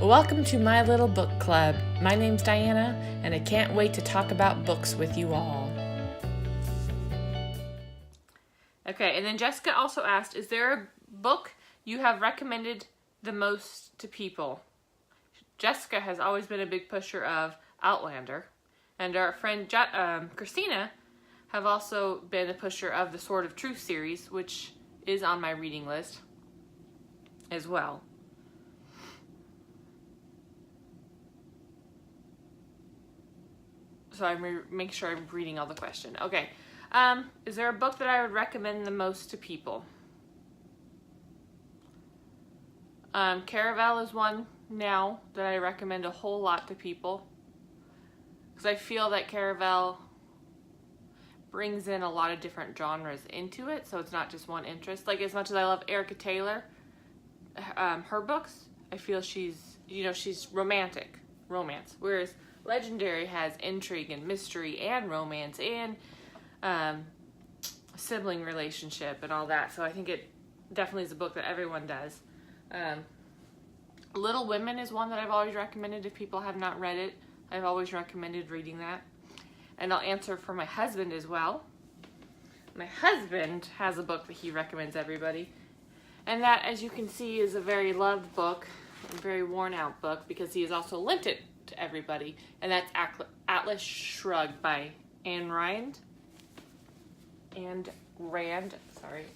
Welcome to my little book club. My name's Diana, and I can't wait to talk about books with you all. Okay, and then Jessica also asked, is there a book you have recommended the most to people? Jessica has always been a big pusher of Outlander, and our friend Christina have also been a pusher of the Sword of Truth series, which is on my reading list as well. So I'm make sure I'm reading all the question. Okay. Is there a book that I would recommend the most to people? Caravel is one now that I recommend a whole lot to people. Because I feel that Caravel brings in a lot of different genres into it. So it's not just one interest. Like, as much as I love Erica Taylor, her books, I feel she's romance. Whereas Legendary has intrigue and mystery and romance and sibling relationship and all that. So I think it definitely is a book that everyone does. Little Women is one that I've always recommended if people have not read it. I've always recommended reading that. And I'll answer for my husband as well. My husband has a book that he recommends everybody. And that, as you can see, is a very loved book, a very worn out book, because he has also lent it to everybody. And that's Atlas Shrugged by Ayn Rand. Sorry,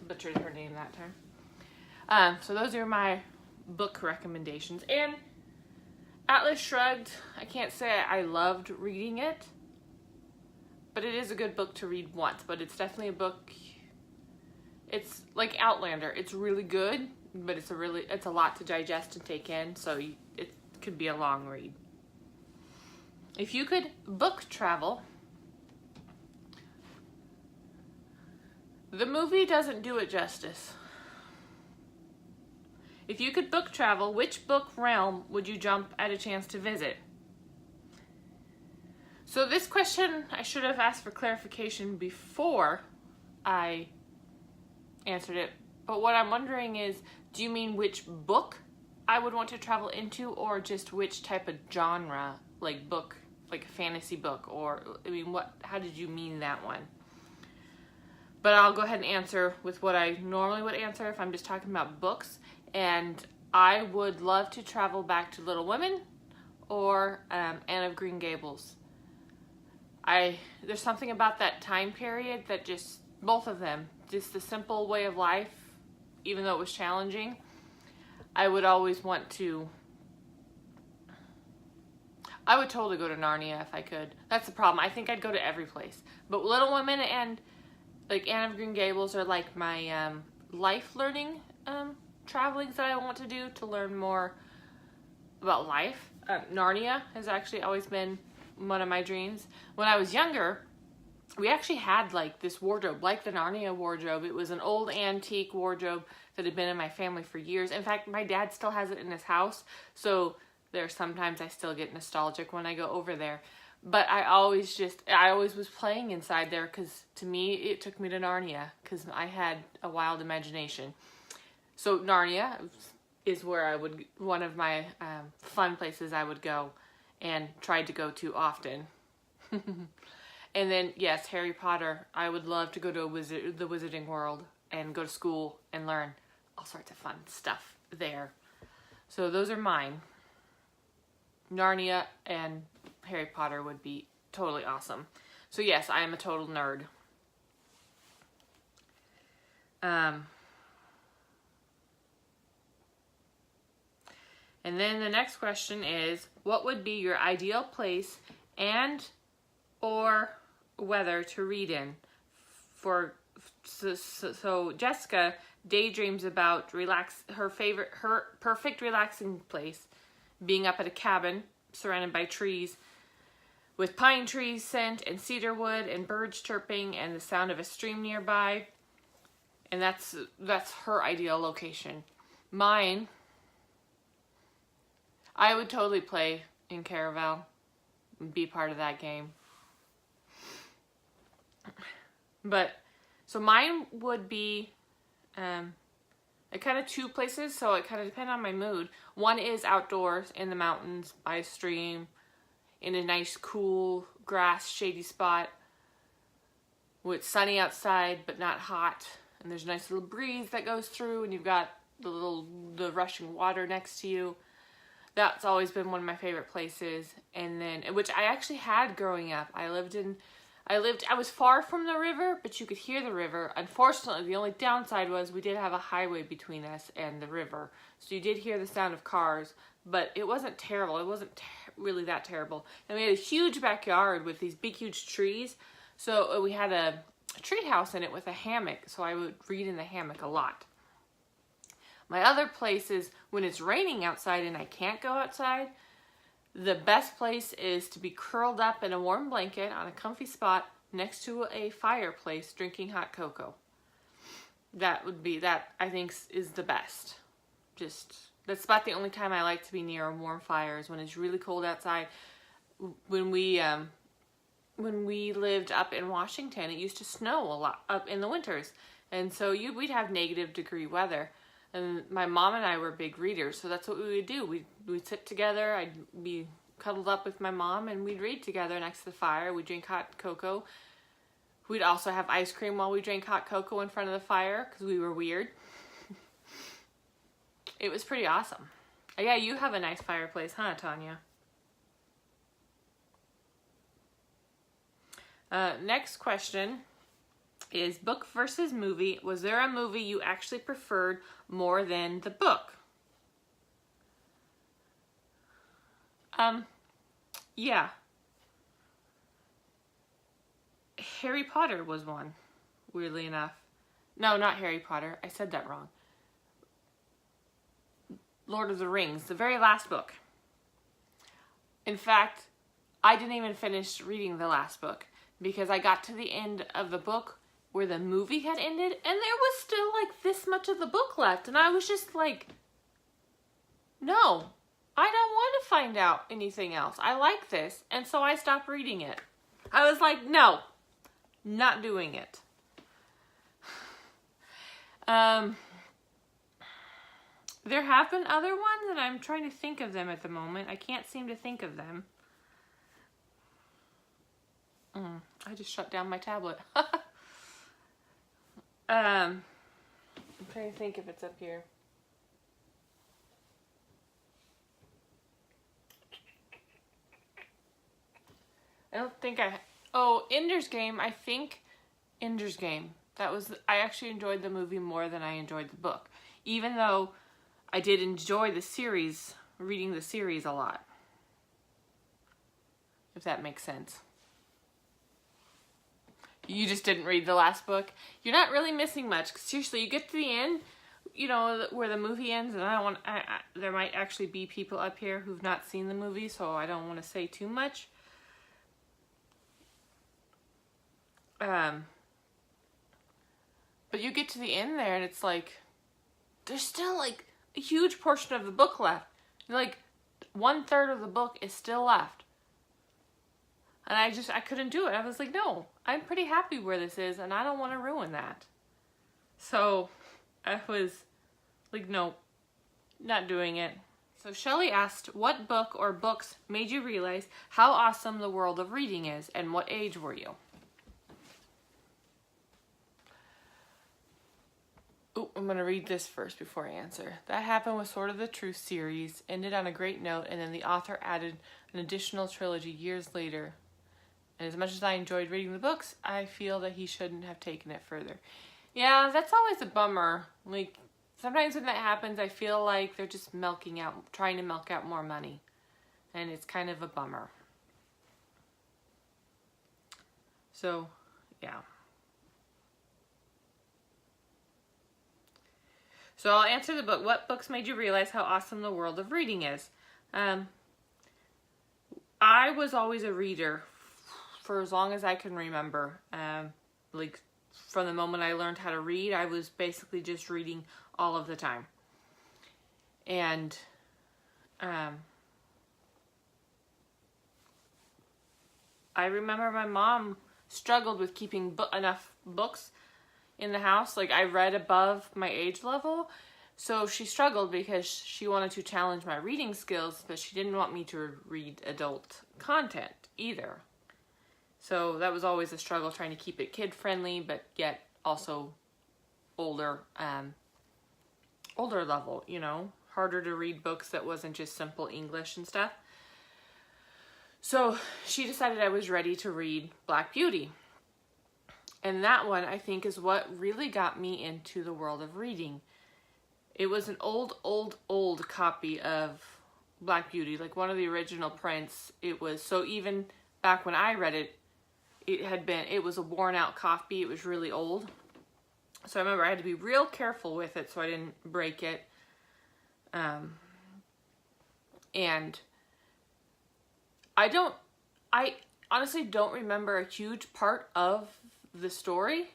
butchered her name that time. So those are my book recommendations. And Atlas Shrugged, I can't say I loved reading it, but it is a good book to read once. But it's definitely a book, it's like Outlander. It's really good, but it's a lot to digest and take in, so it could be a long read. If you could book travel, the movie doesn't do it justice. If you could book travel, which book realm would you jump at a chance to visit? So this question, I should have asked for clarification before I answered it. But what I'm wondering is, do you mean which book I would want to travel into, or just which type of genre, like book, like a fantasy book, or, I mean, how did you mean that one? But I'll go ahead and answer with what I normally would answer if I'm just talking about books. And I would love to travel back to Little Women or Anne of Green Gables. There's something about that time period that just, both of them, just the simple way of life, even though it was challenging, I would always want to, I would totally go to Narnia if I could. That's the problem. I think I'd go to every place. But Little Women and like Anne of Green Gables are like my life learning travelings that I want to do to learn more about life. Narnia has actually always been one of my dreams. When I was younger, we actually had like this wardrobe, like the Narnia wardrobe. It was an old antique wardrobe that had been in my family for years. In fact, my dad still has it in his house. So sometimes I still get nostalgic when I go over there. But I always was playing inside there, because to me, it took me to Narnia, because I had a wild imagination. So Narnia is where one of my fun places I would go and tried to go to often. And then, yes, Harry Potter. I would love to go to the Wizarding World and go to school and learn all sorts of fun stuff there. So those are mine. Narnia and Harry Potter would be totally awesome. So yes, I am a total nerd. And then the next question is, what would be your ideal place and or weather to read in? So Jessica daydreams about her perfect relaxing place, being up at a cabin surrounded by trees with pine trees scent and cedar wood and birds chirping and the sound of a stream nearby. And that's her ideal location. Mine, I would totally play in Caravel and be part of that game. But so mine would be kind of two places, so it kind of depends on my mood. One is outdoors in the mountains by a stream in a nice cool grass shady spot where it's sunny outside but not hot, and there's a nice little breeze that goes through, and you've got the rushing water next to you. That's always been one of my favorite places. And then, which I actually had growing up. I was far from the river, but you could hear the river. Unfortunately, the only downside was we did have a highway between us and the river. So you did hear the sound of cars, but it wasn't terrible. It wasn't really that terrible. And we had a huge backyard with these big, huge trees. So we had a tree house in it with a hammock. So I would read in the hammock a lot. My other place is when it's raining outside and I can't go outside. The best place is to be curled up in a warm blanket on a comfy spot next to a fireplace drinking hot cocoa. That I think is the best. That's about the only time I like to be near a warm fire is when it's really cold outside. When we lived up in Washington, it used to snow a lot up in the winters. And so we'd have -degree weather. And my mom and I were big readers, so that's what we would do. We'd sit together, I'd be cuddled up with my mom, and we'd read together next to the fire. We'd drink hot cocoa. We'd also have ice cream while we drank hot cocoa in front of the fire, because we were weird. It was pretty awesome. Yeah, you have a nice fireplace, huh, Tanya? Next question is book versus movie. Was there a movie you actually preferred more than the book? Yeah. Harry Potter was one, weirdly enough. No, not Harry Potter. I said that wrong. Lord of the Rings, the very last book. In fact, I didn't even finish reading the last book because I got to the end of the book where the movie had ended, and there was still like this much of the book left, and I was just like, no, I don't want to find out anything else. I like this, and so I stopped reading it. I was like, no, not doing it. There have been other ones, and I'm trying to think of them at the moment. I can't seem to think of them. I just shut down my tablet. I'm trying to think if it's up here. I don't think Ender's Game. I think Ender's Game. I actually enjoyed the movie more than I enjoyed the book. Even though I did enjoy the series, reading the series a lot. If that makes sense. You just didn't read the last book. You're not really missing much. Seriously, you get to the end, you know, where the movie ends, and I don't want. There might actually be people up here who've not seen the movie, so I don't want to say too much. But you get to the end there, and it's like there's still like a huge portion of the book left. Like 1/3 of the book is still left. And I couldn't do it. I was like, no, I'm pretty happy where this is, and I don't want to ruin that. So I was like, no, not doing it. So Shelley asked, what book or books made you realize how awesome the world of reading is, and what age were you? Oh, I'm going to read this first before I answer. That Happened with Sword of the Truth series ended on a great note, and then the author added an additional trilogy years later. And as much as I enjoyed reading the books, I feel that he shouldn't have taken it further. Yeah, that's always a bummer. Like, sometimes when that happens, I feel like they're just trying to milk out more money. And it's kind of a bummer. So, yeah. So I'll answer the book. What books made you realize how awesome the world of reading is? I was always a reader for as long as I can remember. Like from the moment I learned how to read, I was basically just reading all of the time. And I remember my mom struggled with keeping enough books in the house. Like I read above my age level, So she struggled because she wanted to challenge my reading skills, but she didn't want me to read adult content either. So that was always a struggle, trying to keep it kid friendly, but yet also older level, you know, harder to read books that wasn't just simple English and stuff. So she decided I was ready to read Black Beauty. And that one, I think, is what really got me into the world of reading. It was an old copy of Black Beauty, like one of the original prints. It was, so even back when I read it, it was a worn out copy. It was really old. So I remember I had to be real careful with it so I didn't break it. And I honestly don't remember a huge part of the story.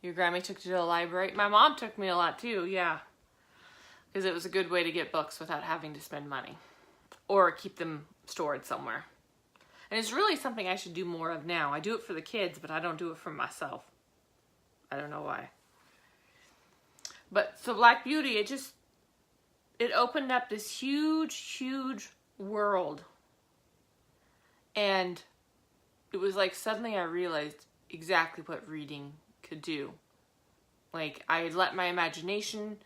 Your grandma took you to the library. My mom took me a lot too, yeah. Because it was a good way to get books without having to spend money. Or keep them stored somewhere. And it's really something I should do more of now. I do it for the kids, but I don't do it for myself. I don't know why. But so Black Beauty, it opened up this huge world. And it was like suddenly I realized exactly what reading could do. Like, I had let my imagination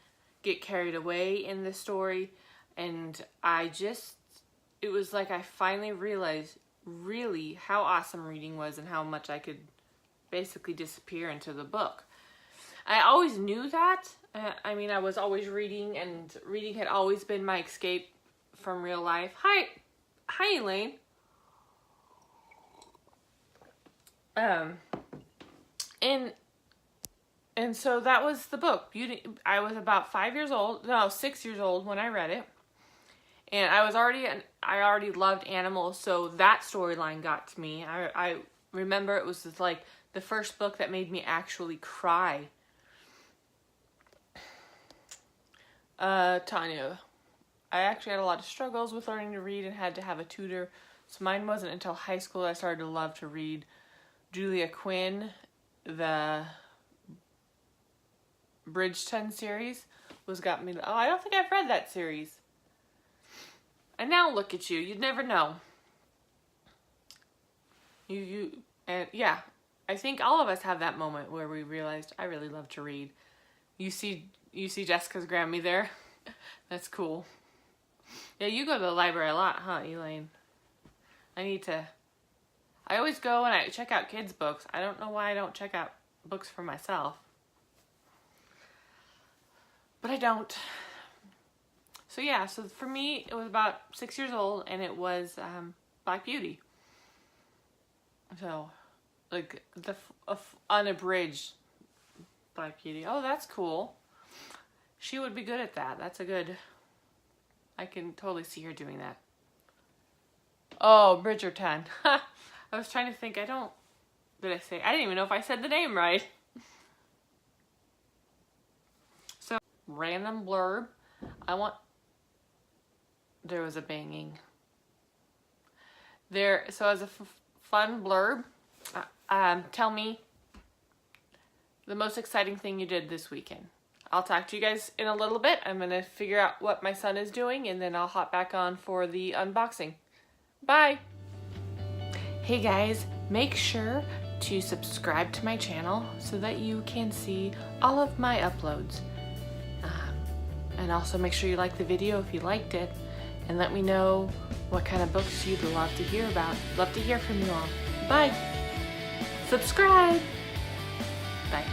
get carried away in the story, and it was like I finally realized really how awesome reading was and how much I could basically disappear into the book. I always knew that. I mean, I was always reading, and reading had always been my escape from real life. Hi, Elaine. And so that was the book, Beauty. I was about 6 years old when I read it. And I already loved animals, so that storyline got to me. I remember it was like the first book that made me actually cry. Tanya, I actually had a lot of struggles with learning to read and had to have a tutor. So mine wasn't until high school that I started to love to read. Julia Quinn, the Bridgerton series, got me. Oh, I don't think I've read that series. And now look at you. You'd never know. And yeah, I think all of us have that moment where we realized I really love to read. You see Jessica's Grammy there. That's cool. Yeah, you go to the library a lot, huh, Elaine? I always go and I check out kids' books. I don't know why I don't check out books for myself. But I don't. So yeah, so for me, it was about 6 years old, and it was Black Beauty. So, like, the unabridged Black Beauty. Oh, that's cool. She would be good at that. I can totally see her doing that. Oh, Bridgerton. I was trying to think, I didn't even know if I said the name right. So, random blurb. There was a banging. So as a fun blurb, tell me the most exciting thing you did this weekend. I'll talk to you guys in a little bit. I'm going to figure out what my son is doing, and then I'll hop back on for the unboxing. Bye! Hey guys, make sure to subscribe to my channel so that you can see all of my uploads. And also make sure you like the video if you liked it, and let me know what kind of books you'd love to hear about. Love to hear from you all. Bye! Subscribe! Bye.